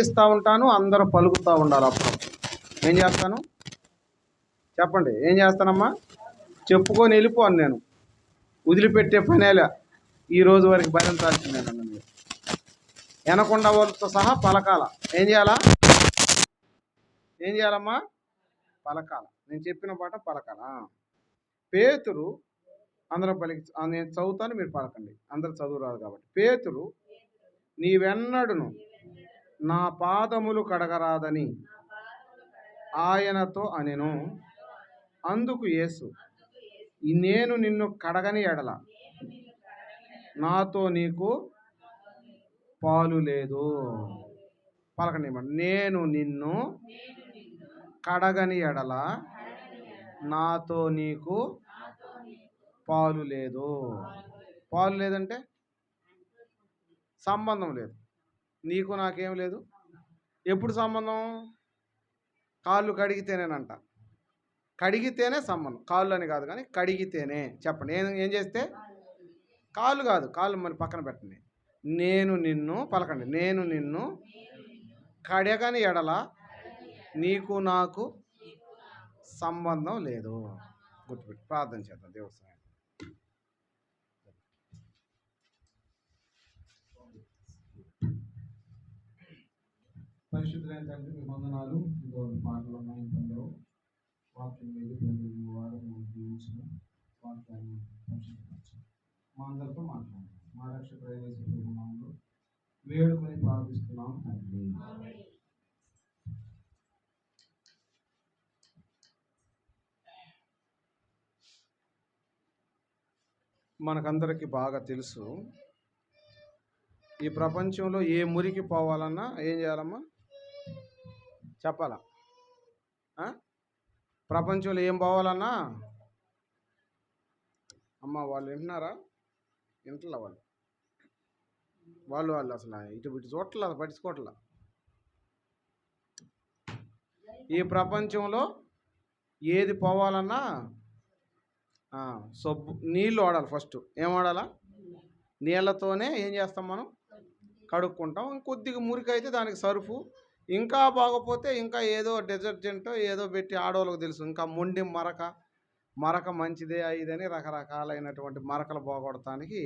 ఇస్తా ఉంటాను, అందరూ పలుకుతూ ఉండాలి. అప్పుడు ఏం చేస్తాను చెప్పండి? ఏం చేస్తానమ్మా? చెప్పుకొని వెళ్ళిపోను నేను. వదిలిపెట్టే పనేలా ఈ రోజు వరకు భరించాల్సిందేనన్నా మీరు. వినకుండా వాళ్ళతో సహా పలకాల. ఏం చేయాలమ్మా? పలకాల. నేను చెప్పిన పాట పలకాల. పేతురు అందరూ నేను చదువుతాను, మీరు పలకండి. అందరు చదువు రాదు కాబట్టి. పేతురు, నీవెన్నడును నా పాదములు కడగరాదని ఆయనతో అనెను. అందుకు యేసు, నేను నిన్ను కడగని ఎడల నాతో నీకు పాలు లేదు. పలకండి. నేను నిన్ను కడగని ఎడల నాతో నీకు పాలు లేదు. పాలు లేదంటే సంబంధం లేదు. నీకు నాకేం లేదు. ఎప్పుడు సంబంధం? కాళ్ళు కడిగితేనేనంట. కడిగితేనే సంబంధం. కాళ్ళు అని కాదు, కానీ కడిగితేనే. చెప్పండి, ఏం చేస్తే? కాళ్ళు కాదు, కాళ్ళు మరి పక్కన పెట్టండి. నేను నిన్ను పలకండి. నేను నిన్ను కడగని ఎడల నీకు నాకు సంబంధం లేదు. గుర్తుపెట్టి ప్రార్థన చేద్దాం. దేవస్థానం పరిశుద్ధులైన తండ్రి, మీ వందనాలు. మాటలు ఉన్నాయి పొందావు. వాక్యం మీద ప్రతి వారు జీవించిన వాక్యాన్ని పరిశుద్ధపరచు. మా అందరితో మాట్లాడాలి. మా రక్షకుడు వేడుకొని ప్రార్థిస్తున్నాం తండ్రి. మనకందరికీ బాగా తెలుసు, ఈ ప్రపంచంలో ఏ మురికి పోవాలన్నా ఏం చేయాలమ్మా? చెప్పాలా? ప్రపంచంలో ఏం పోవాలన్నా అమ్మ వాళ్ళు వింటున్నారా? వింటలా వాళ్ళు అసలు ఇటు చూడట్లా, పట్టించుకోవట్లా. ఈ ప్రపంచంలో ఏది పోవాలన్నా సబ్బు, నీళ్ళు వాడాలి. ఫస్ట్ ఏం వాడాలా? నీళ్ళతోనే ఏం చేస్తాం మనం? కడుక్కుంటాం. కొద్దిగా మురికి అయితే దానికి సర్ఫు, ఇంకా బాగపోతే ఇంకా ఏదో డిటర్జెంట్ ఏదో పెట్టి, ఆడవాళ్ళకు తెలుసు, ఇంకా మొండి మరక మంచిదే ఇదని రకరకాలైనటువంటి మరకలు పోగొడటానికి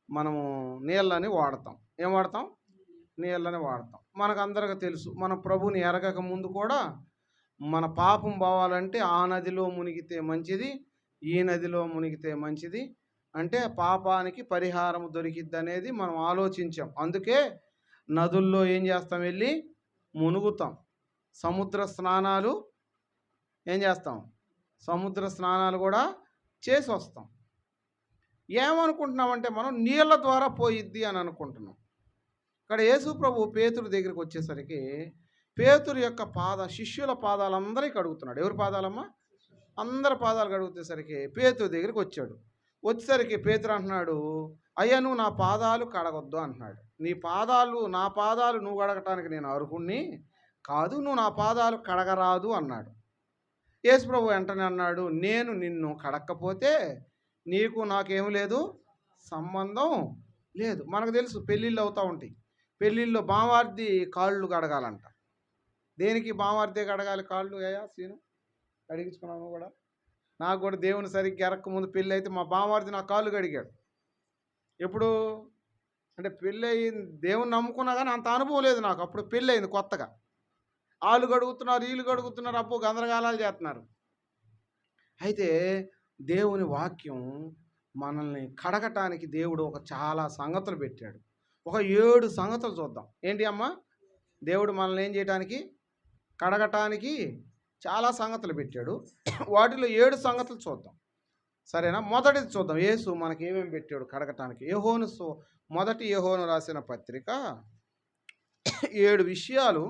మనము నీళ్ళని వాడతాం. ఏం వాడతాం? నీళ్ళని వాడతాం. మనకందరికీ తెలుసు, మన ప్రభుని ఎరగక ముందు కూడా మన పాపం పోవాలంటే ఆ నదిలో మునిగితే మంచిది, ఈ నదిలో మునిగితే మంచిది, అంటే పాపానికి పరిహారం దొరికిద్ది అనేది మనం ఆలోచించాం. అందుకే నదుల్లో ఏం చేస్తాం? వెళ్ళి మునుగుతాం. సముద్ర స్నానాలు ఏం చేస్తాం? సముద్ర స్నానాలు కూడా చేసి వస్తాం. ఏమనుకుంటున్నామంటే మనం నీళ్ళ ద్వారా పోయిద్ది అని అనుకుంటున్నాం. ఇక్కడ యేసు ప్రభు పేతురు దగ్గరికి వచ్చేసరికి పేతురు యొక్క శిష్యుల పాదాలందరికీ కడుగుతున్నాడు. ఎవరి పాదాలమ్మా? అందరి పాదాలు కడుగుతేసరికి పేతురు దగ్గరికి వచ్చాడు. వచ్చేసరికి పేతురు అంటున్నాడు, అయ్యా నువ్వు నా పాదాలు కడగొద్దు అంటున్నాడు. నా పాదాలు నువ్వు కడగటానికి నేను అర్హుణ్ణి కాదు, నువ్వు నా పాదాలు కడగరాదు అన్నాడు. యేసు ప్రభు వెంటనే అన్నాడు, నేను నిన్ను కడక్కపోతే నీకు నాకేం లేదు, సంబంధం లేదు. మనకు తెలుసు, పెళ్ళిళ్ళు అవుతూ ఉంటాయి. పెళ్ళిళ్ళలో బావార్ది కాళ్ళు కడగాలంట. దేనికి బావార్దే కడగాలి కాళ్ళు? అయ్యా సీను కడిగించుకున్నాను కూడా. నాకు కూడా దేవుని సరిగ్గా ఎరక్క ముందు పెళ్ళి అయితే మా బావార్ది నా కాళ్ళు కడిగాడు. ఎప్పుడు అంటే పెళ్ళి అయింది, దేవుని నమ్ముకున్నా కానీ అంత అనుభవం లేదు నాకు. అప్పుడు పెళ్ళి అయింది కొత్తగా. వాళ్ళు కడుగుతున్నారు, వీళ్ళు కడుగుతున్నారు, అప్పు గందరగాలాలు చేస్తున్నారు. అయితే దేవుని వాక్యం మనల్ని కడగటానికి దేవుడు చాలా సంగతులు పెట్టాడు. ఒక 7 సంగతులు చూద్దాం. ఏంటి అమ్మా? దేవుడు మనల్ని ఏం చేయడానికి? కడగటానికి చాలా సంగతులు పెట్టాడు. వాటిలో 7 సంగతులు చూద్దాం, సరేనా? మొదటిది చూద్దాం, యేసు మనకి ఏమేమి పెట్టాడు కడగటానికి. మొదటి యోహోను రాసిన పత్రిక 7 విషయాలు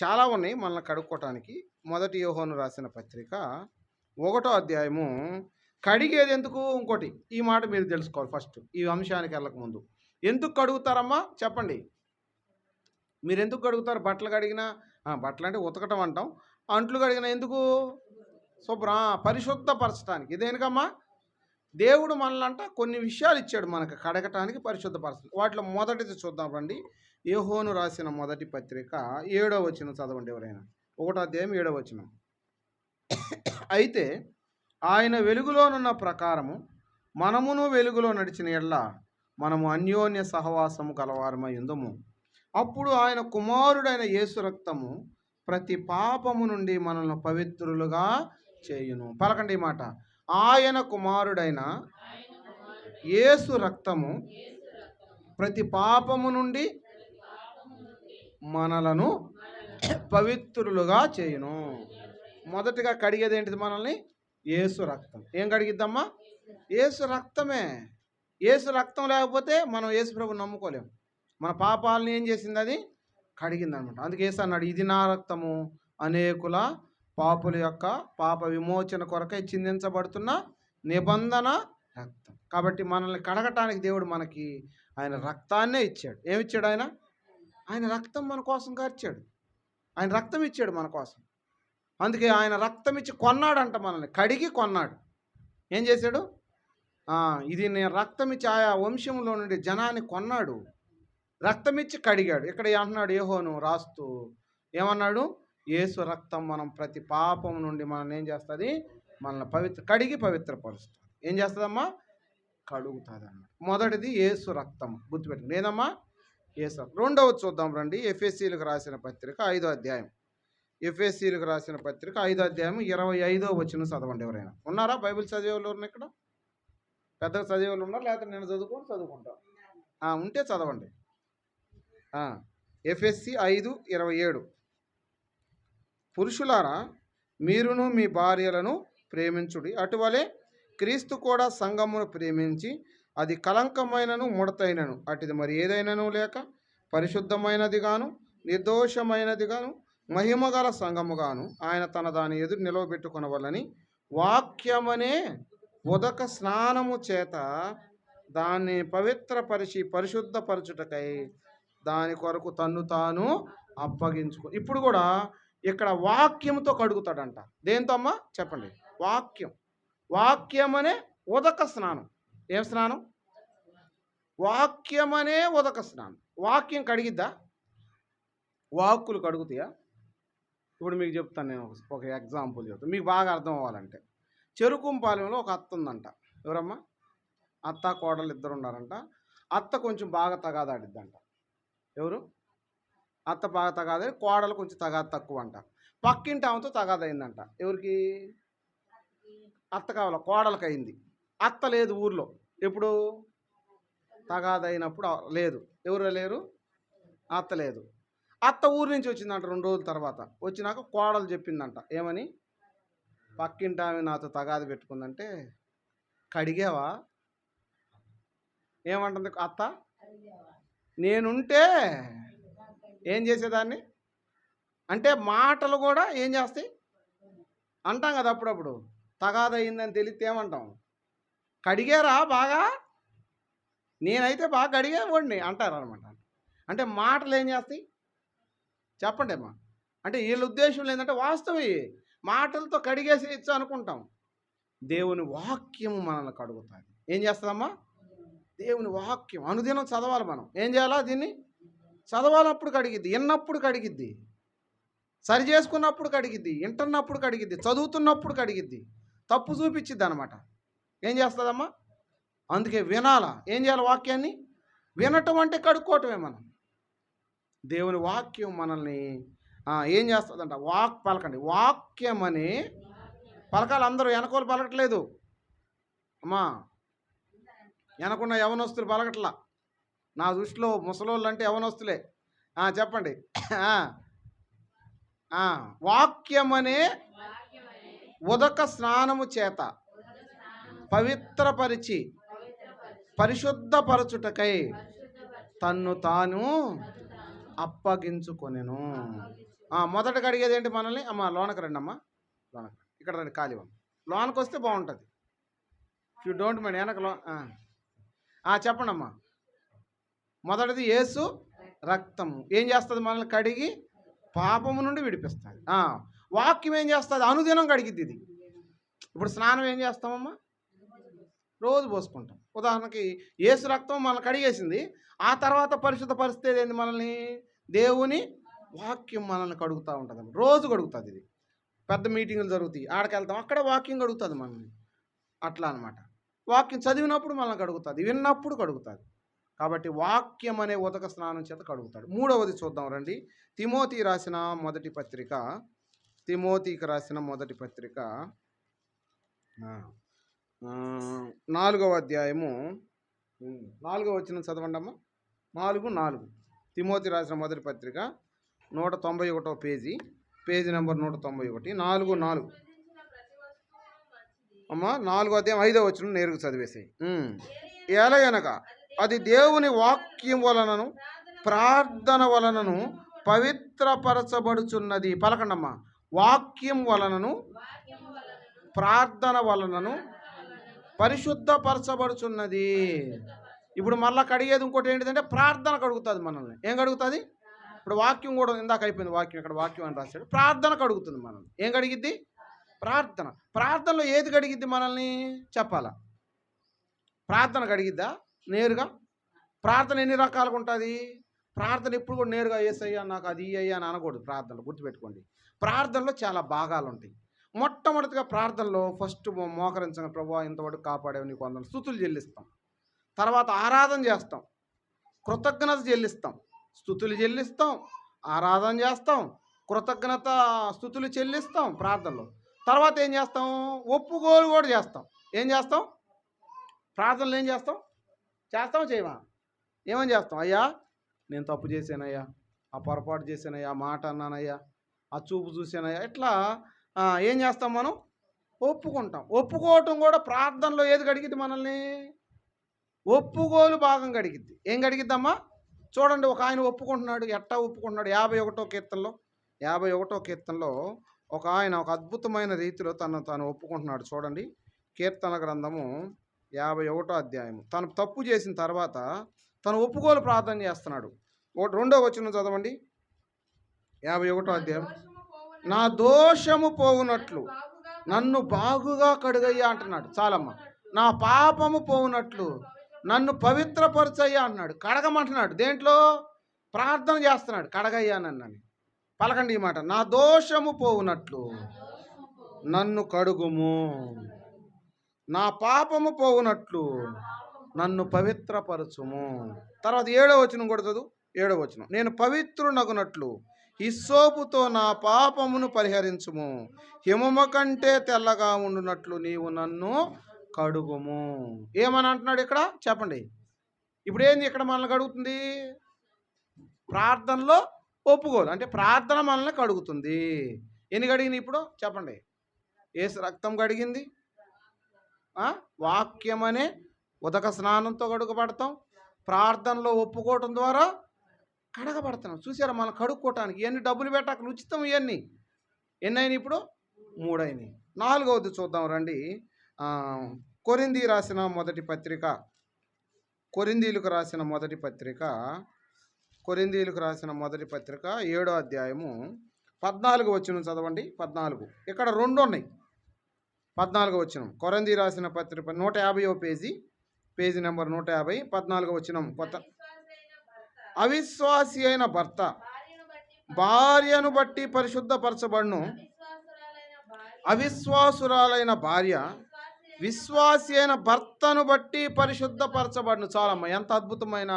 చాలా ఉన్నాయి మనల్ని కడుక్కోవటానికి. మొదటి యోహోను రాసిన పత్రిక 1వ అధ్యాయము. కడిగేది ఎందుకు? ఇంకోటి ఈ మాట మీరు తెలుసుకోవాలి ఫస్ట్, ఈ అంశానికి వెళ్ళక ముందు. ఎందుకు కడుగుతారమ్మా చెప్పండి? మీరు ఎందుకు కడుగుతారు? బట్టలు కడిగినా, బట్టలు అంటే ఉతకటం అంటాం, అంట్లు కడిగినా ఎందుకు? పరిశుద్ధపరచడానికి. ఇదేనికమ్మా? దేవుడు మనల్ని కొన్ని విషయాలు ఇచ్చాడు మనకు కడగటానికి, పరిశుద్ధపరచడానికి. వాటిలో మొదటిది చూద్దాం రండి. యోహోను రాసిన మొదటి పత్రిక 7వ వచనం చదవండి ఎవరైనా. 1వ అధ్యాయం 7వ వచనం. అయితే ఆయన వెలుగులోనున్న ప్రకారము మనమును వెలుగులో నడిచిన ఎడల మనము అన్యోన్య సహవాసము కలవారమై ఉందుము. అప్పుడు ఆయన కుమారుడైన యేసు రక్తము ప్రతి పాపము నుండి మనల్ని పవిత్రులుగా చేయును. పలకండి ఈ మాట. ఆయన కుమారుడైన యేసు రక్తము ప్రతి పాపము నుండి మనలను పవిత్రులుగా చేయును. మొదటిగా కడిగేది ఏంటిది మనల్ని? యేసు రక్తం. ఏం కడిగిద్దమ్మా? యేసు రక్తమే. యేసు రక్తం లేకపోతే మనం యేసు ప్రభుని నమ్ముకోలేము. మన పాపాలని ఏం చేసింది? అది కడిగిందనమాట. అందుకే యేసు అన్నాడు, ఇది నా రక్తము, అనేకుల పాపుల యొక్క పాప విమోచన కొరకై చిందించబడుతున్న నిబంధన రక్తం. కాబట్టి మనల్ని కడగటానికి దేవుడు మనకి ఆయన రక్తాన్నే ఇచ్చాడు. ఏమిచ్చాడు ఆయన? ఆయన రక్తం మన కోసం కార్చాడు. ఆయన రక్తం ఇచ్చాడు మన కోసం. అందుకే ఆయన రక్తం ఇచ్చి కొన్నాడంట, మనల్ని కడిగి కొన్నాడు. ఏం చేశాడు? ఇది నేను రక్తం ఇచ్చి ఆయా వంశంలో నుండి జనాన్ని కొన్నాడు, రక్తం ఇచ్చి కడిగాడు. ఇక్కడ అంటున్నాడు యోహోను రాస్తూ, ఏమన్నాడు? యేసు రక్తం మనం ప్రతి పాపం నుండి మనల్ని ఏం చేస్తుంది? మనల్ని కడిగి పవిత్రపరుస్తుంది. ఏం చేస్తుందమ్మా? కడుగుతుంది అన్నమాట. మొదటిది యేసు రక్తం, గుర్తుపెట్టుకుంది. ఏదమ్మా? యేసు. రెండవది చూద్దాం రండి. ఎఫెసీయులకు రాసిన పత్రిక 5వ అధ్యాయం. ఎఫెసీయులకు రాసిన పత్రిక 5వ అధ్యాయం 25వ వచనం చదవండి ఎవరైనా. ఉన్నారా బైబిల్ చదివేవాళ్ళు ఇక్కడ? పెద్దగా చదివేవాళ్ళు ఉన్నారు? లేకపోతే నేను చదువుకుంటా ఉంటే చదవండి. ఎఫెసీ 5:27. పురుషులారా, మీరును మీ భార్యలను ప్రేమించుడి, అటువలే క్రీస్తు కూడా సంఘమును ప్రేమించి అది కలంకమైనను ముడతైనను అటుది మరి ఏదైనాను లేక పరిశుద్ధమైనది గాను నిర్దోషమైనది గాను మహిమగల సంఘముగాను ఆయన తన దాని ఎదురు నిలవబెట్టుకొనవలని వాక్యమనే ఉదక స్నానము చేత దాన్ని పవిత్రపరిచి పరిశుద్ధపరచుటకై దాని కొరకు తన్ను తాను అప్పగించుకో. ఇప్పుడు కూడా ఇక్కడ వాక్యంతో కడుగుతాడంట. దేంతో అమ్మా? చెప్పండి. వాక్యమనే ఉదక స్నానం. ఏం స్నానం? వాక్యమనే ఉదక స్నానం. వాక్యం కడిగిద్దా? వాక్కులు కడుగుతాయా? ఇప్పుడు మీకు చెప్తాను, నేను ఒక ఎగ్జాంపుల్ చెప్తాను మీకు బాగా అర్థం అవ్వాలంటే. చెరుకుంపాలెంలో ఒక అత్త ఉందంట. ఎవరమ్మా? అత్త కోడలు ఇద్దరు ఉన్నారంట. అత్త కొంచెం బాగా తగాదాడిద్దంట. ఎవరు? అత్త బాగా తగాదాడి, కోడలు కొంచెం తగాద తక్కువ అంట. పక్కింటి ఆమెతో తగాదైందంట. ఎవరికి? అత్త కావాల, కోడలకి అయింది. అత్త లేదు ఊర్లో. ఎప్పుడు? తగాదైనప్పుడు లేదు. ఎవరు లేరు? అత్త లేదు. అత్త ఊరు నుంచి వచ్చిందంట 2 రోజుల తర్వాత. వచ్చినాక కోడలు చెప్పిందంట. ఏమని? పక్కింటి ఆమె నాతో తగాద పెట్టుకుందంటే కడిగావా? ఏమంటుంది అత్త? నేనుంటే ఏం చేసేదాన్ని అంటే మాటలు కూడా ఏం చేస్తాయి అంటాం కదా. అప్పుడప్పుడు తగాద అయిందని తెలిస్తే ఏమంటాం? కడిగారా బాగా? నేనైతే బాగా కడిగేవాడిని అంటారు అనమాట. అంటే మాటలు ఏం చేస్తాయి చెప్పండి అమ్మా. అంటే వీళ్ళ ఉద్దేశంలో ఏంటంటే వాస్తవి మాటలతో కడిగేసేయచ్చు అనుకుంటాం. దేవుని వాక్యము మనల్ని కడుగుతుంది. ఏం చేస్తుందమ్మా? దేవుని వాక్యం అనుదినం చదవాలి. మనం ఏం చేయాలా? దీన్ని చదవాలప్పుడు కడిగిద్ది, విన్నప్పుడు కడిగిద్ది, సరి చేసుకున్నప్పుడు కడిగిద్ది, వింటున్నప్పుడు కడిగిద్ది, చదువుతున్నప్పుడు కడిగిద్ది, తప్పు చూపించిద్ది అనమాట. ఏం చేస్తుందమ్మా? అందుకే వినాలా. ఏం చేయాలి? వాక్యాన్ని వినటం అంటే కడుక్కోవటమే. మనం దేవుని వాక్యం మనల్ని ఏం చేస్తుందంట? పలకండి. వాక్యం అని పలకాలి. అందరూ వెనకోలు పలకట్లేదు అమ్మా. వెనకున్న యవనస్తులు పలకట్లా. నా దృష్టిలో ముసలోళ్ళు అంటే యవనస్తులే. చెప్పండి. వాక్యమనే ఉదక స్నానము చేత పవిత్రపరిచి పరిశుద్ధపరచుటకై తన్ను తాను అప్పగించుకొనెను. మొదట అడిగేది ఏంటి మనల్ని? అమ్మ లోనకి రండి. అమ్మ లోనకి ఇక్కడ రండి. ఖాళీ లోనకి వస్తే బాగుంటుంది. ఇఫ్ యూ డోంట్ మైండ్ వెనక చెప్పండి అమ్మా. మొదటిది యేసు రక్తము ఏం చేస్తుంది? మనల్ని కడిగి పాపము నుండి విడిపిస్తుంది. వాక్యం ఏం చేస్తుంది? అనుదినం కడిగిద్ది. ఇది ఇప్పుడు స్నానం ఏం చేస్తామమ్మా? రోజు పోసుకుంటాం. ఉదాహరణకి యేసు రక్తం మనల్ని కడిగేసింది. ఆ తర్వాత పరిశుద్ధ పరిస్థితి ఏంది మనల్ని? దేవుని వాక్యం మనల్ని కడుగుతూ ఉంటుంది. రోజు కడుగుతుంది ఇది. పెద్ద మీటింగులు జరుగుతాయి, ఆడకెళ్తాం, అక్కడ వాక్యం కడుగుతుంది మనల్ని. అట్లా అనమాట. వాక్యం చదివినప్పుడు మనల్ని కడుగుతుంది, విన్నప్పుడు కడుగుతుంది. కాబట్టి వాక్యం అనే ఉదక స్నానం చేత కడుగుతాడు. మూడవది చూద్దాం రండి. తిమోతికి రాసిన మొదటి పత్రిక, తిమోతికి రాసిన మొదటి పత్రిక 4వ అధ్యాయము 4వ వచనం చదవండి అమ్మ. 4:4 తిమోతి రాసిన మొదటి పత్రిక 191వ పేజీ, పేజీ నెంబర్ 191, 4:4 అమ్మ. 4వ అధ్యాయం 5వ వచనం నేరుగా చదివేసాయి. ఎలాగనగా అది దేవుని వాక్యం వలనను ప్రార్థన వలనను పవిత్రపరచబడుచున్నది. పలకండమ్మ. వాక్యం వలనను ప్రార్థన వలనను పరిశుద్ధపరచబడుచున్నది. ఇప్పుడు మళ్ళీ కడిగేది ఇంకోటి ఏంటిదంటే ప్రార్థన కడుగుతుంది మనల్ని. ఏం కడుగుతుంది? ఇప్పుడు వాక్యం కూడా ఇందాక అయిపోయింది. వాక్యం ఇక్కడ వాక్యం అని రాశాడు. ప్రార్థన కడుగుతుంది మనల్ని. ఏం కడిగిద్ది? ప్రార్థన. ప్రార్థనలో ఏది కడిగిద్ది మనల్ని చెప్పాలా? ప్రార్థన కడిగిద్దా నేరుగా? ప్రార్థన ఎన్ని రకాలుగా ఉంటుంది? ప్రార్థన ఎప్పుడు కూడా నేరుగా యేసయ్యా నాకు అది అయ్యా అని అనకూడదు. ప్రార్థనలో గుర్తుపెట్టుకోండి. ప్రార్థనలో చాలా భాగాలు ఉంటాయి. మొట్టమొదటిగా ప్రార్థనలో ఫస్ట్ మోకరించగా ప్రభువా ఇంతవరకు కాపాడేవి నీకు వందనాలు, స్తుతులు చెల్లిస్తాం. తర్వాత ఆరాధన చేస్తాం, కృతజ్ఞత చెల్లిస్తాం, స్తుతులు చెల్లిస్తాం, ఆరాధన చేస్తాం, కృతజ్ఞత స్తుతులు చెల్లిస్తాం ప్రార్థనలో. తర్వాత ఏం చేస్తాం? ఒప్పుకోలు కూడా చేస్తాం. ఏం చేస్తాం? ప్రార్థనలు ఏం చేస్తాం? చేస్తాం చేయమా? ఏమని చేస్తాం? అయ్యా నేను తప్పు చేశానయ్యా, ఆ పొరపాటు చేశానయ్యా, ఆ మాట అన్నానయ్యా, ఆ చూపు చూశానయ్యా, ఇట్లా ఏం చేస్తాం మనం? ఒప్పుకుంటాం. ఒప్పుకోవటం కూడా ప్రార్థనలో ఏది కడిగిద్ది మనల్ని? ఒప్పుకోలు భాగం కడిగిద్ది. ఏం కడిగిద్దమ్మా? చూడండి, ఒక ఆయన ఒప్పుకుంటున్నాడు. ఎట్టా ఒప్పుకుంటున్నాడు? 51వ కీర్తనలో ఒక ఆయన ఒక అద్భుతమైన రీతిలో తాను ఒప్పుకుంటున్నాడు. చూడండి, కీర్తన గ్రంథము 51వ అధ్యాయము. తను తప్పు చేసిన తర్వాత తను ఒప్పుకోలు ప్రార్థన చేస్తున్నాడు. 2వ వచనం చదవండి. 51వ అధ్యాయం. నా దోషము పోవునట్లు నన్ను బాగుగా కడుగయ్యా అంటున్నాడు. చాలమ్మ. నా పాపము పోవునట్లు నన్ను పవిత్రపరచయ్యా అంటున్నాడు. కడగమంటున్నాడు. దేంట్లో? ప్రార్థన చేస్తున్నాడు. కడగయ్యా నన్ను. పలకండి ఈ మాట. నా దోషము పోవునట్లు నన్ను కడుగుము, నా పాపము పోవునట్లు నన్ను పవిత్రపరచుము. తర్వాత 7వ వచనం కూడా చదువు. 7వ వచనం. నేను పవిత్రునగునట్లు హిస్సోపుతో నా పాపమును పరిహరించుము, హిమము కంటే తెల్లగా ఉండునట్లు నీవు నన్ను కడుగుము. ఏమని అంటున్నాడు ఇక్కడ? చెప్పండి. ఇప్పుడు ఏంది ఇక్కడ మనల్ని కడుగుతుంది? ప్రార్థనలో ఒప్పుకోలు. అంటే ప్రార్థన మనల్ని కడుగుతుంది. ఎన్ని కడిగినాయి ఇప్పుడు చెప్పండి? యేసు రక్తం కడిగింది, వాక్యం అనే ఉదక స్నానంతో కడుగబడతాం, ప్రార్థనలో ఒప్పుకోవటం ద్వారా కడగబడుతున్నాం. చూసారా మనం కడుక్కోవటానికి ఎన్ని డబ్బులు పెట్టాక ఉచితం. ఎన్ని అయినాయి ఇప్పుడు? 3 అయినాయి. 4వది చూద్దాం రండి. కొరింథీ రాసిన మొదటి పత్రిక, కొరింథీలకు రాసిన మొదటి పత్రిక, కొరింథీలకు రాసిన మొదటి పత్రిక 7వ అధ్యాయము 14వ వచనం చదవండి. 14. ఇక్కడ 2 ఉన్నాయి. 14వ వచనం. కొరింథీ రాసిన పత్రిక 150వ పేజీ, పేజీ నెంబర్ 150, 14వ వచనం. కొత్త అవిశ్వాసి అయిన భర్త భార్యను బట్టి పరిశుద్ధపరచబడును, అవిశ్వాసురాలైన భార్య విశ్వాసి అయిన భర్తను బట్టి పరిశుద్ధపరచబడును. చాలమ్మ. ఎంత అద్భుతమైన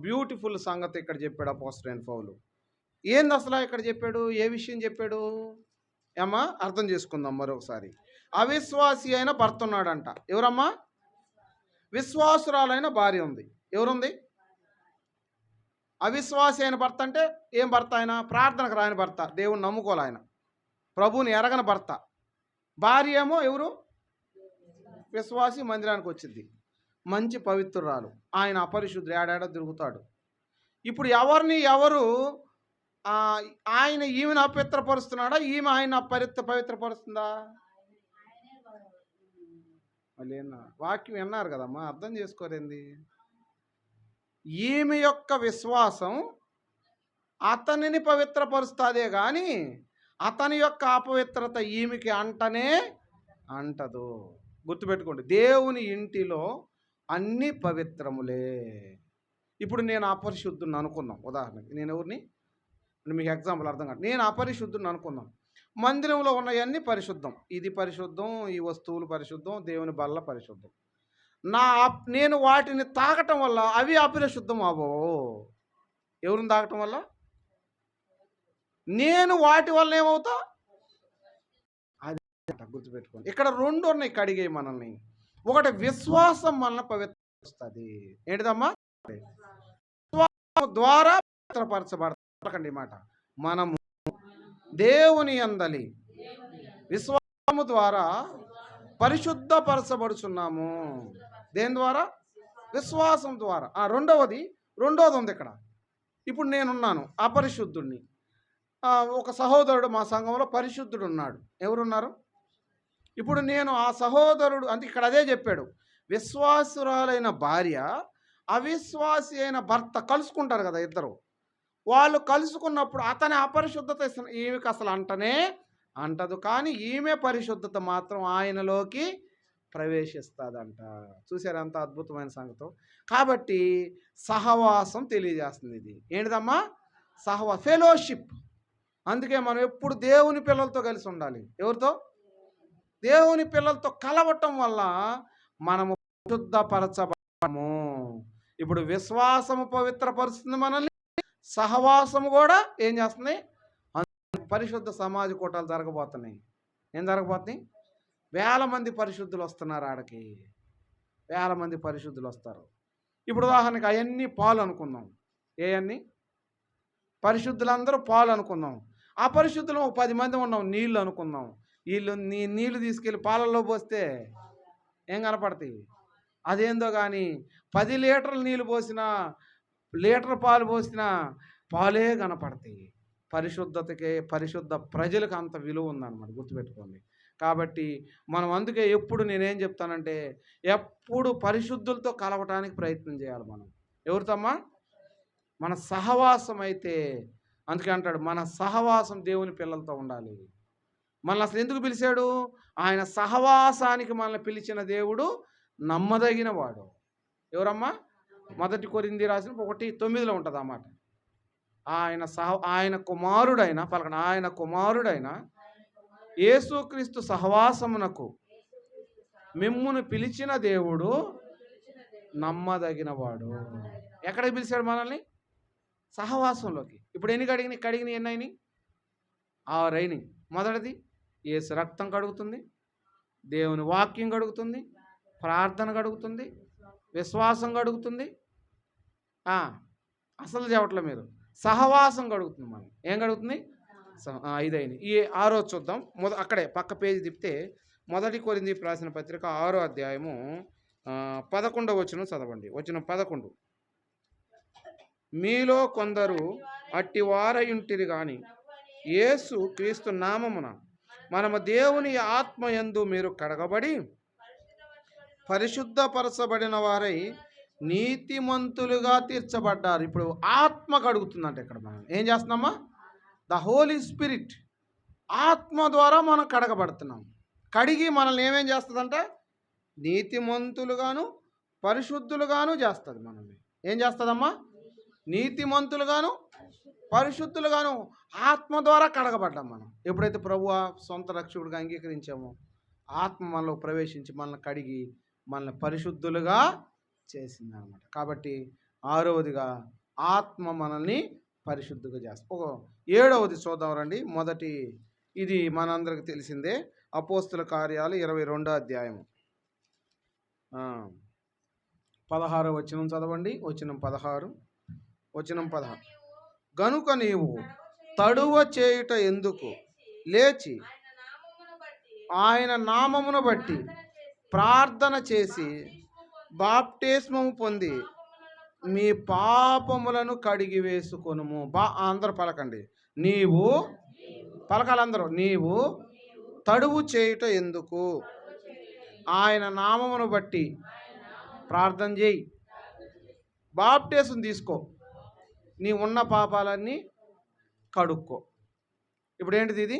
బ్యూటిఫుల్ సంగతి ఇక్కడ చెప్పాడు అపోస్తలుడైన పౌలు. ఏంది అసలు ఇక్కడ చెప్పాడు? ఏ విషయం చెప్పాడు ఏమ్మా? అర్థం చేసుకుందాం మరొకసారి. అవిశ్వాసి అయిన భర్త ఉన్నాడంట. ఎవరమ్మా? విశ్వాసురాలైన భార్య ఉంది. ఎవరుంది? అవిశ్వాసి అయిన భర్త అంటే ఏం భర్త? ఆయన ప్రార్థనకు రాని భర్త, దేవుని నమ్ముకోవాలి, ఆయన ప్రభువుని ఎరగని భర్త. భార్య ఏమో ఎవరు? విశ్వాసి, మందిరానికి వచ్చింది, మంచి పవిత్రురాలు. ఆయన అపరిశుద్ధుడు, ఏడాడో తిరుగుతాడు. ఇప్పుడు ఎవరు ఆయన ఈమెను అపవిత్రపరుస్తున్నాడా? ఈమె ఆయన పవిత్రపరుస్తుందా? మళ్ళీ వాక్యం విన్నారు కదమ్మా, అర్థం చేసుకోరేంది? ఈమె యొక్క విశ్వాసం అతనిని పవిత్రపరుస్తాదే కానీ అతని యొక్క అపవిత్రత ఈమెకి అంటనే అంటదు. గుర్తుపెట్టుకోండి, దేవుని ఇంటిలో అన్ని పవిత్రములే. ఇప్పుడు నేను అపరిశుద్ధుని అనుకుందాం, ఉదాహరణకి నేను ఎవరిని, మీకు ఎగ్జాంపుల్ అర్థం కాదు, నేను అపరిశుద్ధుని అనుకుందాం. మందిరంలో ఉన్నవన్నీ పరిశుద్ధం, ఇది పరిశుద్ధం, ఈ వస్తువులు పరిశుద్ధం, దేవుని బల్ల పరిశుద్ధం. నేను వాటిని తాకటం వల్ల అవి అపరిశుద్ధం అవ్వవు. ఎవరిని తాకటం వల్ల? నేను వాటి వల్ల ఏమవుతా? అది గుర్తుపెట్టుకోండి. ఇక్కడ రెండు ఉన్నాయి కడిగే మనల్ని. ఒకటి విశ్వాసం మనల్ని పవిత్రపరుస్తుంది. ఏంటిదమ్మా? విశ్వాసం ద్వారా పవిత్రపరచబడకండి మాట. మనము దేవుని యందలి విశ్వాసము ద్వారా పరిశుద్ధపరచబడుచున్నాము. దేని ద్వారా? విశ్వాసం ద్వారా. రెండవది ఉంది ఇక్కడ. ఇప్పుడు నేనున్నాను అపరిశుద్ధుడిని, ఒక సహోదరుడు మా సంఘంలో పరిశుద్ధుడు ఉన్నాడు. ఎవరున్నారు? ఇప్పుడు నేను ఆ సహోదరుడు, అంటే ఇక్కడ అదే చెప్పాడు, విశ్వాసురాలైన భార్య అవిశ్వాసి అయిన భర్త కలుసుకుంటారు కదా ఇద్దరు. వాళ్ళు కలుసుకున్నప్పుడు అతని అపరిశుద్ధత ఈమెకి అసలు అంటదు, కానీ ఈమె పరిశుద్ధత మాత్రం ఆయనలోకి ప్రవేశిస్తుందంట. చూసారు ఎంత అద్భుతమైన సంగతి. కాబట్టి సహవాసం తెలియజేస్తుంది. ఇది ఏంటిదమ్మా? ఫెలోషిప్. అందుకే మనం ఎప్పుడు దేవుని పిల్లలతో కలిసి ఉండాలి. ఎవరితో? దేవుని పిల్లలతో కలవటం వల్ల మనము శుద్ధపరచబడము. ఇప్పుడు విశ్వాసము పవిత్రపరుస్తుంది మనల్ని, సహవాసము కూడా ఏం చేస్తుంది? పరిశుద్ధ సమాజ కూటాలు జరగబోతున్నాయి. ఏం జరగబోతున్నాయి? వేల మంది పరిశుద్ధులు వస్తున్నారు ఆడకి, వేల మంది పరిశుద్ధులు వస్తారు. ఇప్పుడు ఉదాహరణకి అవన్నీ పాలు అనుకుందాం. అన్ని పరిశుద్ధులందరూ పాలు అనుకుందాం. అపరిశుద్ధులు 10 మంది ఉన్నాం, నీళ్ళు అనుకుందాం. నీళ్ళు తీసుకెళ్ళి పాలల్లో పోస్తే ఏం కనపడతాయి? అదేందో కానీ 10 లీటర్లు నీళ్ళు పోసినా, లీటర్ పాలు పోసినా పాలే కనపడతాయి. పరిశుద్ధ ప్రజలకు అంత విలువ ఉందన్నమాట, గుర్తుపెట్టుకోండి. కాబట్టి మనం అందుకే ఎప్పుడు నేనేం చెప్తానంటే, ఎప్పుడు పరిశుద్ధులతో కలవటానికి ప్రయత్నం చేయాలి. మనం ఎవరితోమ్మా? మన సహవాసం అయితే, అందుకే అంటాడు మన సహవాసం దేవుని పిల్లలతో ఉండాలి. మనల్ని అసలు ఎందుకు పిలిచాడు? ఆయన సహవాసానికి మనల్ని పిలిచిన దేవుడు నమ్మదగిన వాడు. ఎవరమ్మా? 1 కొరింథీ రాసిన 1:9 ఉంటుంది అన్నమాట. ఆయన కుమారుడైన పలకన ఆయన కుమారుడైన యేసుక్రీస్తు సహవాసమునకు మిమ్మును పిలిచిన దేవుడు నమ్మదగిన వాడు. ఎక్కడికి పిలిచాడు మనల్ని? సహవాసంలోకి. ఇప్పుడు ఎన్ని కడిగినాయి? ఎన్ని అయినాయి? 6 అయినాయి. మొదటిది యేసు రక్తం కడుగుతుంది, దేవుని వాక్యం కడుగుతుంది, ప్రార్థన కడుగుతుంది, విశ్వాసం కడుగుతుంది. అసలు చెప్పట్లే మీరు, సహవాసం కడుగుతుంది. మనం ఏం కడుగుతుంది? 5 అయినాయి. ఈ 6 చూద్దాం. అక్కడే పక్క పేజీ తిప్పితే 1 కొరింథీ రాసిన పత్రిక 6వ అధ్యాయము 11వ వచనం చదవండి. వచనం 11. మీలో కొందరు అట్టివారయుంటిరి గాని యేసు క్రీస్తు నామమున మనము దేవుని ఆత్మయందు మీరు కడగబడి పరిశుద్ధపరచబడిన వారై నీతిమంతులుగా తీర్చబడ్డారు. ఇప్పుడు ఆత్మ కడుగుతుందంట. ఇక్కడ మనం ఏం చేస్తున్నామా? ద హోలీ స్పిరిట్ ఆత్మ ద్వారా మనం కడగబడుతున్నాం. కడిగి మనల్ని ఏమేం చేస్తుందంట? నీతిమంతులుగాను పరిశుద్ధులుగాను చేస్తుంది. మనల్ని ఏం చేస్తుందమ్మా? నీతిమంతులుగాను పరిశుద్ధులుగాను ఆత్మ ద్వారా కడగబడ్డాం. మనం ఎప్పుడైతే ప్రభువా సొంత రక్షకుడిగా అంగీకరించామో, ఆత్మ మనలో ప్రవేశించి మనల్ని కడిగి మనల్ని పరిశుద్ధులుగా చేసింది అన్నమాట. కాబట్టి 6వదిగా ఆత్మ మనల్ని పరిశుద్ధుగా చేస్తాం. 7వది చూద్దాం రండి. ఇది మనందరికి తెలిసిందే, అపోస్తుల కార్యాలు 22వ అధ్యాయము 16వ వచనం చదవండి. వచనం 16. గనుక నీవు తడువ చేయుట ఎందుకు? లేచి ఆయన నామమును బట్టి ప్రార్థన చేసి బాప్టిస్మము పొంది మీ పాపములను కడిగి వేసుకొనుము. అందరూ పలకండి. నీవు పలకాలందరూ. నీవు తడువు చేయుట ఎందుకు? ఆయన నామమును బట్టి ప్రార్థన చేయి, బాప్టిజం తీసుకో, నీ ఉన్న పాపాలన్నీ కడుక్కో. ఇప్పుడు ఏంటిది? ఇది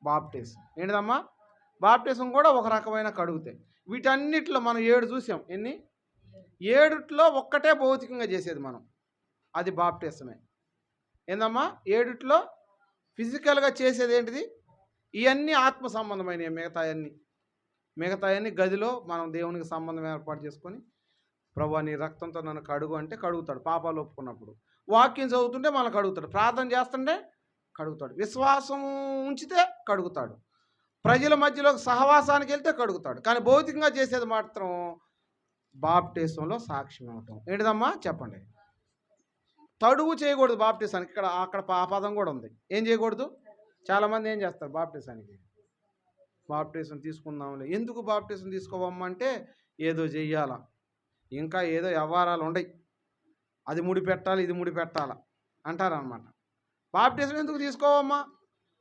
బాప్టిజం. ఏంటిదమ్మా? బాప్టిజం కూడా ఒక రకమైన కడుగుతాయి. వీటన్నిటిలో మనం 7 చూసాం. ఎన్ని? 7లో ఒక్కటే భౌతికంగా చేసేది మనం, అది బాప్టిజమే. ఏందమ్మా? 7లో ఫిజికల్గా చేసేది ఏంటిది? ఇవన్నీ ఆత్మ సంబంధమైనవి. మిగతాయన్నీ గదిలో మనం దేవునికి సంబంధం ఏర్పాటు చేసుకొని, ప్రభువా నీ రక్తంతో నన్ను కడుగు అంటే కడుగుతాడు. పాపాలు ఒప్పుకున్నప్పుడు వాక్యం చదువుతుంటే మనల్ని కడుగుతాడు. ప్రార్థన చేస్తుంటే కడుగుతాడు. విశ్వాసం ఉంచితే కడుగుతాడు. ప్రజల మధ్యలో సహవాసానికి వెళ్తే కడుగుతాడు. కానీ భౌతికంగా చేసేది మాత్రం బాప్టిజంలో సాక్ష్యం అవటం. ఏంటిదమ్మా చెప్పండి? తడువు చేయకూడదు బాప్టిజానికి. అక్కడ ఆ పదం కూడా ఉంది. ఏం చేయకూడదు? చాలామంది ఏం చేస్తారు బాప్టిజానికి? బాప్టిజం తీసుకుందాంలే. ఎందుకు బాప్టిజం తీసుకోవమ్మంటే ఏదో చెయ్యాలా, ఇంకా ఏదో వ్యవహారాలు ఉండయి, అది ముడి పెట్టాలి, ఇది ముడి పెట్టాలా అంటారనమాట. బాప్టిజం ఎందుకు తీసుకోవమ్మా?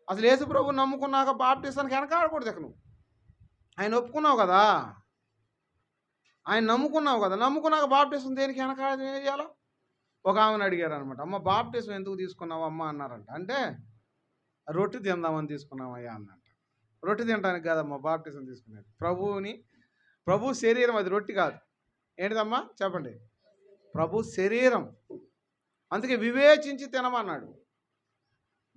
అసలు యేసు ప్రభువుని నమ్ముకున్నాక బాప్టిజానికి వెనకాడకూడదు. నువ్వు ఆయన ఒప్పుకున్నావు కదా, ఆయన నమ్ముకున్నావు కదా, నమ్ముకున్నాక బాప్టిజం దేనికి వెనకాడ చేయాలో? ఒక ఆమెను అడిగారు అనమాట. అమ్మ బాప్టిజం ఎందుకు తీసుకున్నావు అమ్మ అన్నారంట. అంటే రొట్టె తిందామని తీసుకున్నామయ్యా అన్నట్ట. రొట్టె తినడానికి కాదమ్మా బాప్టిజం తీసుకునేది. ప్రభు శరీరం, అది రొట్టె కాదు. ఏంటిదమ్మా చెప్పండి? ప్రభు శరీరం. అందుకే వివేచించి తినమన్నాడు.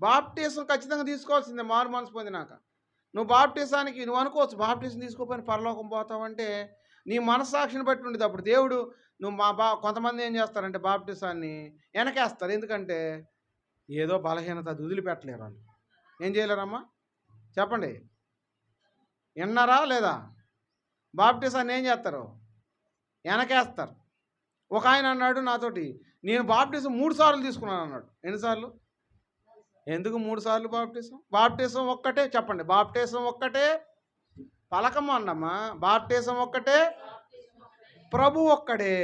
బాప్టిజం ఖచ్చితంగా తీసుకోవాల్సిందే మారు మనసు పొందినాక. నువ్వు బాప్టిజానికి నువ్వు అనుకోవచ్చు బాప్టిజం తీసుకోపోయిన పరలోకం పోతావంటే నీ మనస్సాక్షిని బట్టి ఉండేది. అప్పుడు దేవుడు నువ్వు కొంతమంది ఏం చేస్తారంటే బాప్టిజాన్ని వెనకేస్తారు. ఎందుకంటే ఏదో బలహీనత, అది వదిలిపెట్టలేరు వాళ్ళు. ఏం చేయలేరమ్మా చెప్పండి? విన్నారా లేదా? బాప్టిజాన్ని ఏం చేస్తారు? వెనకేస్తారు. ఒక ఆయన అన్నాడు నాతోటి, నేను బాప్టిజం 3 సార్లు తీసుకున్నాను అన్నాడు. ఎన్నిసార్లు? ఎందుకు 3 సార్లు బాప్టిజం? బాప్టిజం ఒక్కటే చెప్పండి. బాప్టిజం ఒక్కటే. పలకమ్మ అన్నమ్మా. బాప్టిజం ఒక్కటే, ప్రభు ఒక్కడే.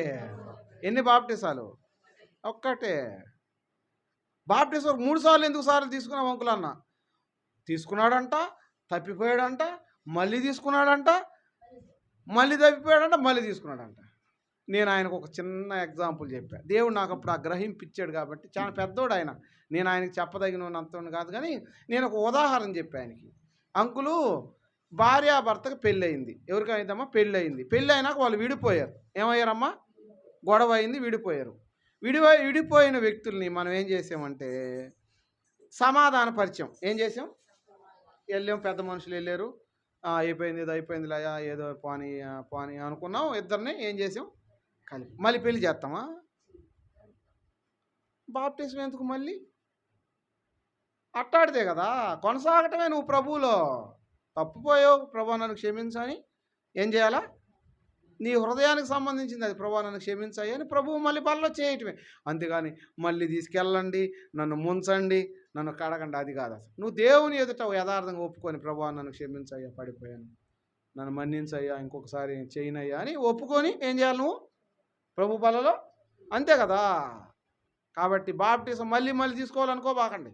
ఎన్ని బాప్టిజాలు? ఒక్కటే. బాప్టిజం 3 సార్లు ఎందుకు తీసుకున్నావు అంకుల్ అన్న? తీసుకున్నాడంట, తప్పిపోయాడంట, మళ్ళీ తీసుకున్నాడంట, మళ్ళీ తప్పిపోయాడంట, మళ్ళీ తీసుకున్నాడంట. నేను ఆయనకు ఒక చిన్న ఎగ్జాంపుల్ చెప్పాను. దేవుడు నాకు అప్పుడు ఆ గ్రహింపిచ్చాడు కాబట్టి, చాలా పెద్దోడు ఆయన, నేను ఆయనకి చెప్పదగినంత కాదు, కానీ నేను ఒక ఉదాహరణ చెప్పాను ఆయనకి. అంకులు భార్యాభర్తకు పెళ్ళి అయింది. ఎవరికైందమ్మా? పెళ్ళి అయింది. పెళ్ళి అయినాక వాళ్ళు విడిపోయారు. ఏమయ్యారమ్మా? గొడవ అయింది, విడిపోయారు. విడిపోయిన వ్యక్తుల్ని మనం ఏం చేసామంటే సమాధానపరిచాం. ఏం చేసాం? వెళ్ళాం, పెద్ద మనుషులు వెళ్ళారు, అయిపోయింది, ఇది అయిపోయింది లయా, ఏదో పోనీ అనుకున్నాం. ఇద్దరిని ఏం చేసాం? కలిపి. మళ్ళీ పెళ్లి చేస్తామా? బాప్టిజం ఎందుకు మళ్ళీ? అట్టాడితే కదా కొనసాగటమే. నువ్వు ప్రభువులో తప్పిపోయావు, ప్రభు నన్ను క్షమించని ఏం చేయాలా? నీ హృదయానికి సంబంధించింది అది. ప్రభు నన్ను క్షమించాయి అని ప్రభువు మళ్ళీ బల్లో చేయటమే. అంతేగాని మళ్ళీ తీసుకెళ్ళండి, నన్ను ముంచండి, నన్ను కడగండి, అది కాదు అసలు. నువ్వు దేవుని ఎదుట యథార్థంగా ఒప్పుకొని, ప్రభు నన్ను క్షమించయ్యా, పడిపోయాను, నన్ను మన్నించయ్యా, ఇంకొకసారి చేయనయ్యా అని ఒప్పుకొని ఏం చేయాలి నువ్వు? ప్రభు బలలో. అంతే కదా. కాబట్టి బాప్టిజం మళ్ళీ తీసుకోవాలనుకోబాకండి.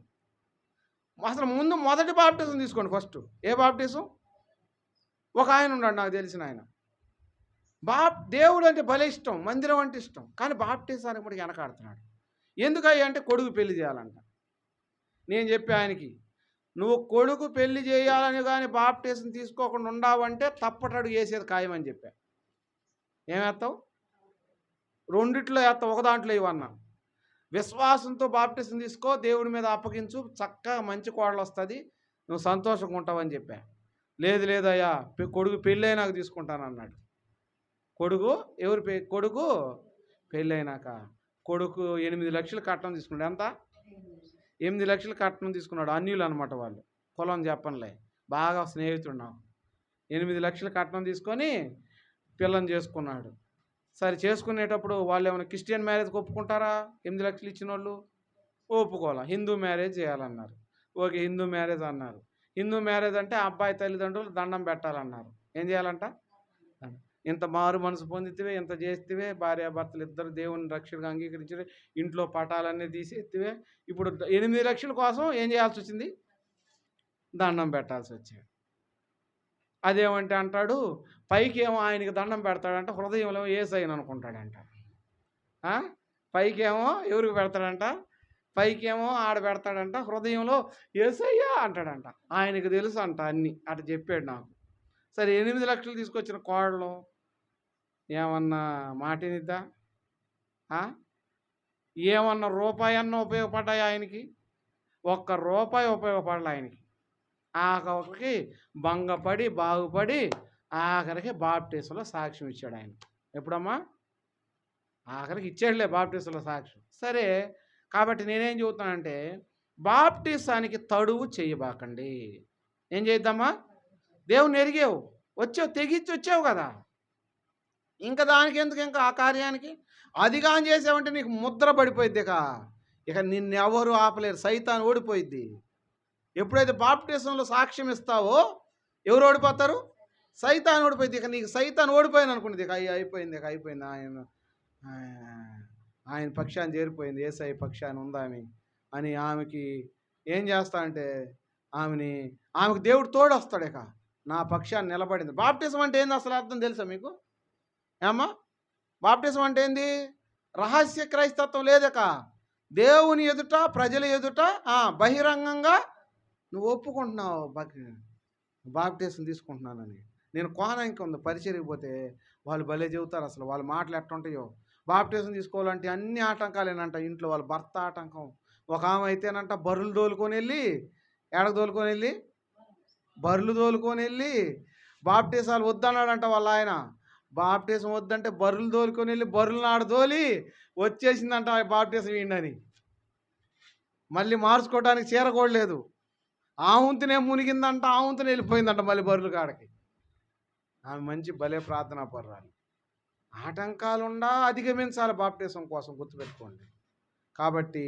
అసలు ముందు మొదటి బాప్టిజం తీసుకోండి ఫస్ట్. ఏ బాప్టిజం? ఒక ఆయన ఉన్నాడు నాకు తెలిసిన ఆయన, దేవుడు అంటే భలే ఇష్టం, మందిరం అంటే ఇష్టం, కానీ బాప్టిజానికి కూడా వెనకాడుతున్నాడు. ఎందుకయ్యా అంటే కొడుకు పెళ్లి చేయాలంట. నేను చెప్పి ఆయనకి, నువ్వు కొడుకు పెళ్లి చేయాలని కానీ బాప్టిజం తీసుకోకుండా ఉండావంటే తప్పటడు వేసేది ఖాయమని చెప్పా. ఏమేస్తావు? రెండిట్లో వేస్తావు, ఒక దాంట్లో ఇవన్నా. విశ్వాసంతో బాప్టిజం తీసుకో, దేవుడి మీద అప్పగించు, చక్కగా మంచి కోడలు వస్తుంది, నువ్వు సంతోషంగా ఉంటావని చెప్పా. లేదయ్యా కొడుకు పెళ్ళైనాక తీసుకుంటాను అన్నాడు. కొడుకు పెళ్ళైనాక కొడుకు 8 లక్షలు కట్నం తీసుకున్నాడు. ఎంత? 8 లక్షలు కట్నం తీసుకున్నాడు. అన్యులు అనమాట వాళ్ళు, కులం చెప్పనులే, బాగా స్నేహితుడు నాకు. 8 లక్షలు కట్నం తీసుకొని పిల్లని చేసుకున్నాడు. సరే చేసుకునేటప్పుడు వాళ్ళు ఏమైనా క్రిస్టియన్ మ్యారేజ్కి ఒప్పుకుంటారా? 8 లక్షలు ఇచ్చిన వాళ్ళు ఒప్పుకోవాలి. హిందూ మ్యారేజ్ చేయాలన్నారు. ఓకే, హిందూ మ్యారేజ్ అన్నారు. హిందూ మ్యారేజ్ అంటే అబ్బాయి తల్లిదండ్రులు దండం పెట్టాలన్నారు. ఏం చేయాలంట? ఇంత మారు మనసు పొందితివే, ఇంత చేస్తేవే, భార్యాభర్తలు ఇద్దరు దేవుని రక్షణగా అంగీకరించే, ఇంట్లో పటాలన్నీ తీసేస్తే, ఇప్పుడు 8 లక్షల కోసం ఏం చేయాల్సి వచ్చింది? దండం పెట్టాల్సి వచ్చాడు. అదేమంటే అంటాడు, పైకేమో ఆయనకి దండం పెడతాడంట, హృదయంలో యేసయ్యను అనుకుంటాడంట. పైకేమో ఎవరికి పెడతాడంట? పైకేమో ఆడ పెడతాడంట, హృదయంలో యేసయ్యా అంటాడంట. ఆయనకు తెలుసు అంట అన్నీ. అటు చెప్పాడు నాకు. సరే 8 లక్షలు తీసుకొచ్చిన కోడలు ఏమన్నా మాటినిద్దా? ఆ? ఏమన్నా రూపాయన్నా ఉపయోగపడ్డాయి ఆయనకి? ఒక్క రూపాయి ఉపయోగపడలే ఆయనకి. ఆఖరికి భంగపడి బాగుపడి ఆఖరికి బాప్టిజంలో సాక్ష్యం ఇచ్చాడు ఆయన. ఎప్పుడమ్మా? ఆఖరికి ఇచ్చాడులే బాప్టిజంలో సాక్ష్యం. సరే, కాబట్టి నేనేం చెబుతున్నానంటే బాప్టిజానికి తడువు చేయబాకండి. ఏం చేద్దామా? దేవుని ఎరిగావు, వచ్చావు, తెగించి వచ్చావు కదా, ఇంకా దానికి ఎందుకు, ఇంకా ఆ కార్యానికి అదిగా చేసావంటే నీకు ముద్ర పడిపోయిద్ది. ఇక నిన్నెవరు ఆపలేరు, సైతాన్ ఓడిపోయిద్ది. ఎప్పుడైతే బాప్టిజంలో సాక్ష్యం ఇస్తావో ఎవరు ఓడిపోతారు? సైతాన్ ఓడిపోయింది. ఇక నీకు సైతాన్ ఓడిపోయింది అనుకున్నది. ఇక అయిపోయింది, ఇక అయిపోయింది. ఆయన పక్షాన్ని చేరిపోయింది, యేసయ్య పక్షాన్ని ఉందామె అని ఆమెకి ఏం చేస్తా అంటే ఆమెకు దేవుడు తోడు వస్తాడు. ఇక నా పక్షాన్ని నిలబడింది. బాప్టిజం అంటే ఏంది అసలు అర్థం తెలుసా మీకు? ఏమ్మా? బాప్టిజం అంటే ఏంది? రహస్య క్రైస్తత్వం లేదక. దేవుని ఎదుట, ప్రజల ఎదుట బహిరంగంగా నువ్వు ఒప్పుకుంటున్నావు బాప్టిజం తీసుకుంటున్నానని. నేను కోనంకి ఉంది పరిచర్యకి పోతే వాళ్ళు భలే చెబుతారు. అసలు వాళ్ళ మాటలు ఎట్టుంటాయో. బాప్టిజం తీసుకోవాలంటే అన్ని ఆటంకాలేనంట. ఇంట్లో వాళ్ళ భర్త ఆటంకం. ఒక ఆమె అయితేనంట బర్రెలు తోలుకొని వెళ్ళి, ఎడకు తోలుకొని వెళ్ళి, బర్రెలు తోలుకొని వెళ్ళి బాప్టిజాలు వద్దన్నాడంట వాళ్ళ ఆయన. బాప్టిజం వద్దంటే బర్రెలు తోలుకొని వెళ్ళి బర్రెలు నాడు తోలి వచ్చేసిందంట బాప్టిజం ఏంటని. మళ్ళీ మార్చుకోవడానికి చీరకూడలేదు. ఆ వంతునే మునిగిందంట, ఆ వంతునే వెళ్ళిపోయిందంట మళ్ళీ బర్రెలు కాడకి. ఆమె మంచి భలే ప్రార్థనా పర్రాలు. ఆటంకాలుండా అధిగమించాలి బాప్టిజం కోసం, గుర్తుపెట్టుకోండి. కాబట్టి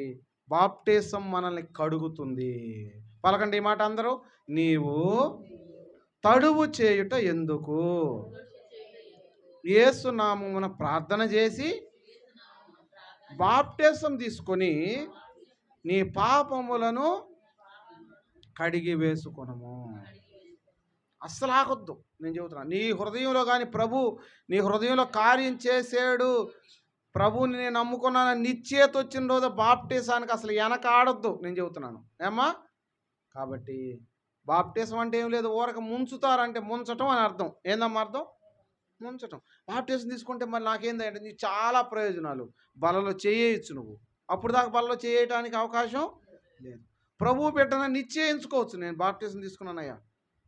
బాప్టిజం మనల్ని కడుగుతుంది. పలకండి ఈ మాట అందరూ. నీవు తడువు చేయుట ఎందుకు? యేసు నామమున ప్రార్థన చేసి బాప్టిజం తీసుకొని నీ పాపములను కడిగి వేసుకొనము. అస్సలు ఆగొద్దు. నేను చెబుతున్నా, నీ హృదయంలో కానీ ప్రభు నీ హృదయంలో కార్యం చేసాడు, ప్రభుని నేను నమ్ముకున్నాను, నిశ్చేత వచ్చిన రోజు బాప్టిజానికి అసలు వెనక ఆడొద్దు. నేను చెబుతున్నాను ఏమ్మా? కాబట్టి బాప్టిజం అంటే ఏం లేదు, ఊరక ముంచుతారంటే ముంచటం అని అర్థం. ఏందమ్మా అర్థం? ముంచటం. బాప్టిజం తీసుకుంటే మరి నాకేందంటే నీకు చాలా ప్రయోజనాలు. బలలో చేయవచ్చు నువ్వు. అప్పుడు దాకా బలలో చేయటానికి అవకాశం లేదు. ప్రభువు బిడ్డను నిశ్చయించుకోవచ్చు. నేను బాప్టిజం తీసుకున్నానయ్యా.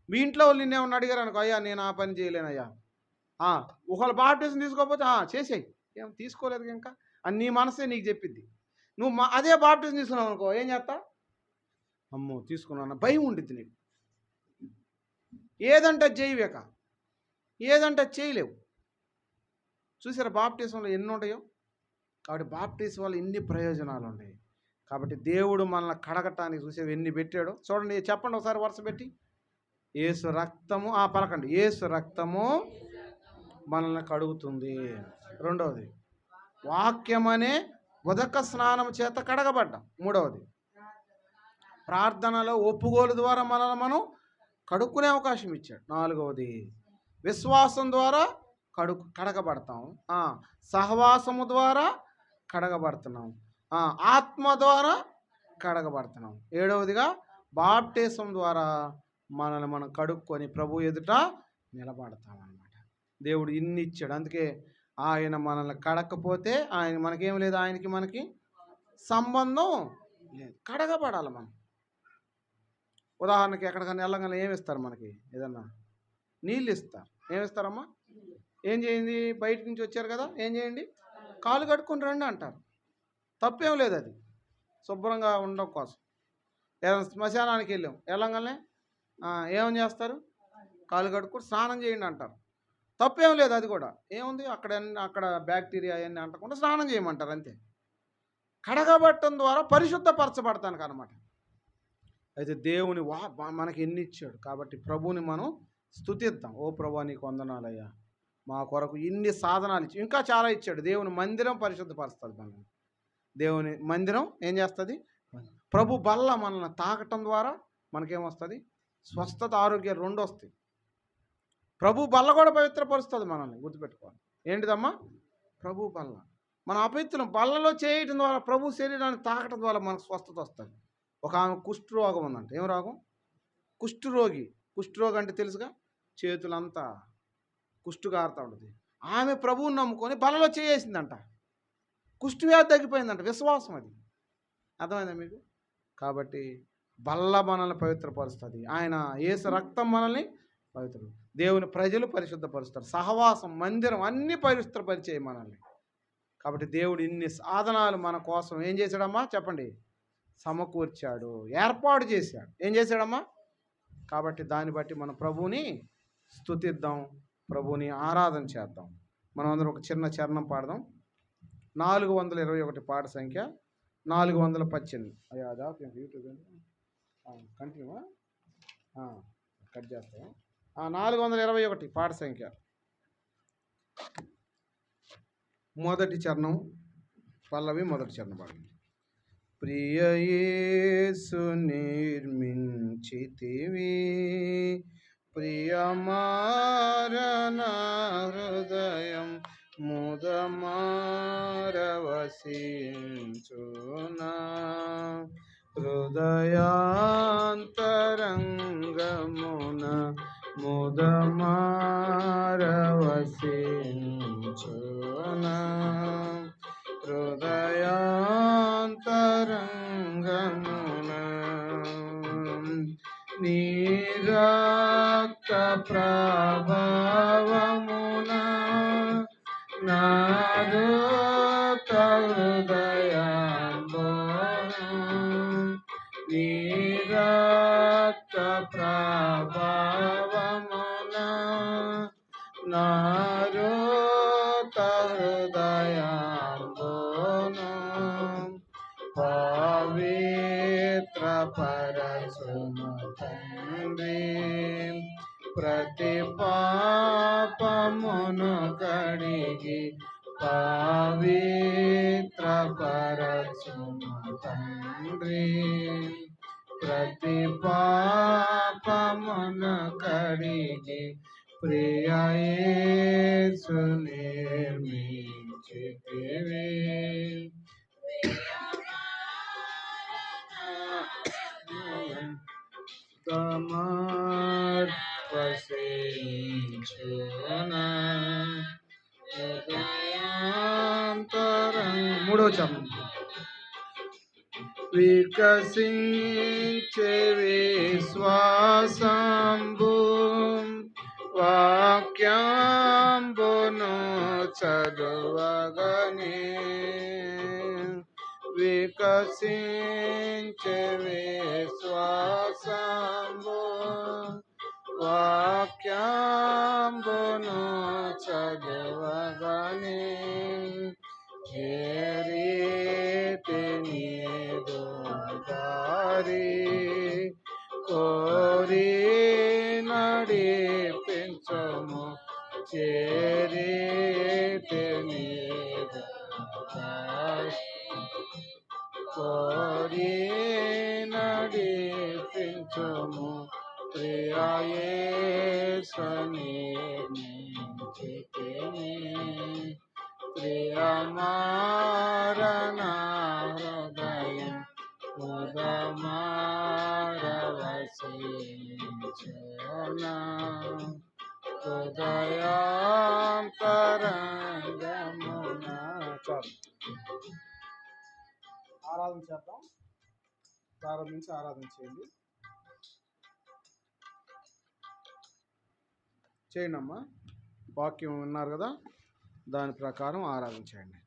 మీ ఇంట్లో వాళ్ళు నిన్నేమన్నా అడిగారు అనుకో, అయ్యా నేను ఆ పని చేయలేనయ్యా. ఒకళ్ళు బాప్టిజం తీసుకోకపోతే చేసేయి, ఏం తీసుకోలేదు ఇంకా అని నీ మనసే నీకు చెప్పిద్ది. నువ్వు అదే బాప్టిజం తీసుకున్నావు అనుకో, ఏం చేస్తా? అమ్మో తీసుకున్నాను భయం ఉండిద్ది నీకు. ఏదంటే చేయవేక, ఏదంటే చేయలేవు. చూసారా బాప్టిజంలో ఎన్ని ఉంటాయో? కాబట్టి బాప్టిజం వల్ల ఎన్ని ప్రయోజనాలు ఉన్నాయి. కాబట్టి దేవుడు మనల్ని కడగటానికి చూసేవి ఎన్ని పెట్టాడో చూడండి. చెప్పండి ఒకసారి వరుస పెట్టి. యేసు రక్తము, పలకండి. యేసు రక్తము మనల్ని కడుగుతుంది. రెండవది వాక్యమనే ఉదక స్నానం చేత కడగబడ్డాం. మూడవది ప్రార్థనలో ఒప్పుకోలు ద్వారా మనల్ని మనం కడుక్కునే అవకాశం ఇచ్చాడు. నాలుగవది విశ్వాసం ద్వారా కడగబడతాం. సహవాసము ద్వారా కడగబడుతున్నాం. ఆత్మ ద్వారా కడగబడుతున్నాం. ఏడవదిగా బాప్టిజం ద్వారా మనల్ని మనం కడుక్కొని ప్రభు ఎదుట నిలబడతామన్నమాట. దేవుడు ఇన్ని ఇచ్చాడు. అందుకే ఆయన మనల్ని కడకపోతే ఆయన మనకేం లేదు, ఆయనకి మనకి సంబంధం లేదు. కడగబడాలి మనం. ఉదాహరణకి ఎక్కడికైనా వెళ్ళగానే ఏమిస్తారు మనకి? ఏదన్నా నీళ్ళు ఇస్తారు. ఏమిస్తారమ్మా? ఏం చేయండి? బయట నుంచి వచ్చారు కదా, ఏం చేయండి? కాలు కడుక్కొని రండి అంటారు. తప్పేం లేదు, అది శుభ్రంగా ఉండడం కోసం. ఏదైనా శ్మశానానికి వెళ్ళగానే ఏమని చేస్తారు? కాలు కడుక్కొని స్నానం చేయండి అంటారు. తప్పేం లేదు, అది కూడా ఏముంది, అక్కడ బ్యాక్టీరియా అవన్నీ అంటకుండా స్నానం చేయమంటారు అంతే. కడగబట్టడం ద్వారా పరిశుద్ధపరచబడతానికి అనమాట. అయితే దేవుని మనకి ఎన్ని ఇచ్చాడు. కాబట్టి ప్రభువుని మనం స్తుతిద్దాం. ఓ ప్రభు నీకు వందనాలయ్యా, మా కొరకు ఇన్ని సాధనాలు ఇచ్చి ఇంకా చాలా ఇచ్చాడు. దేవుని మందిరం పరిశుద్ధపరుస్తుంది మనల్ని. దేవుని మందిరం ఏం చేస్తుంది? ప్రభు బల్ల మనల్ని తాకటం ద్వారా మనకేమొస్తుంది? స్వస్థత, ఆరోగ్యం రెండు వస్తాయి. ప్రభు బల్ల కూడా పవిత్రపరుస్తుంది మనల్ని. గుర్తుపెట్టుకోవాలి. ఏంటిదమ్మా? ప్రభు బల్ల. మన అపవిత్రం బల్లలో చేయటం ద్వారా ప్రభు శరీరాన్ని తాకటం ద్వారా మనకు స్వస్థత వస్తుంది. ఒక ఆమె కుష్ఠరోగం ఉందంట. ఏం రోగం? కుష్ఠరోగి. కుష్ఠరోగం అంటే తెలుసుగా, చేతులంతా కుష్టు కారుతూ ఉంటుంది. ఆమె ప్రభువుని నమ్ముకొని బలలో చేయేసిందంట. కుష్టు వ్యాధి తగ్గిపోయిందంట. విశ్వాసం అది. అర్థమైందా మీకు? కాబట్టి బల్ల మనల్ని పవిత్రపరుస్తుంది. ఆయన యేసు రక్తం మనల్ని పవిత్ర, దేవుని ప్రజలు పరిశుద్ధపరుస్తారు. సహవాసం, మందిరం అన్నీ పవిత్రపరిచేయి మనల్ని. కాబట్టి దేవుడు ఇన్ని సాధనాలు మన కోసం ఏం చేశాడమ్మా చెప్పండి? సమకూర్చాడు, ఏర్పాటు చేశాడు. ఏం చేశాడమ్మా? కాబట్టి దాన్ని బట్టి మన ప్రభువుని స్తుతిద్దాం, ప్రభువుని ఆరాధన చేద్దాం. మనం అందరం ఒక చిన్న చరణం పాడదాం. 421 పాట సంఖ్య 418. అయ్యా అదా యూట్యూబ్ కంటిన్యూ కట్ చేస్తాం. 421 పాట సంఖ్య మొదటి చరణం పల్లవి మొదటి చరణం పాడండి. ప్రియ యేసు నిర్మించితివి ప్రియమారణ హృదయం ముదమారవసించునా హృదయాంతరంగమున ముదమారవసించునా హృదయాంతరంగమున నీ రక్త ప్రభావమున నాదోత హృదయాంబోన నీ రక్త ప్రభావమున నాదోత హృదయాంబోన పవిత్ర పరచుము తండ్రి ప్రతి పాపమును కడిగి పవిత్ర పరచుము తండ్రి ప్రతి పాపమును కడిగి ప్రియ యేసు నిర్మించితివి సమర్పసించునా మూడవ చరణం. వికసించే విశ్వాసంబు వాక్యంబును చదువగనే వికసించే విశ్వాసంబు వాక్యంబును చదువగనే రీతి నీదు దారి కోరి నడిపించుము చేరీతి నీదు కోరి నడిపించుము ప్రియ యేసు నిర్మించితివి ప్రియమారణ హృదయం ముదమారవసించునా హృదయాంతరంగమున. చాలు, ఆరాధన చేద్దాం. ప్రారంభించి ఆరాధన చేయండి. చేయండి అమ్మా. వాక్యం విన్నారు కదా, దాని ప్రకారం ఆరాధన చేయండి.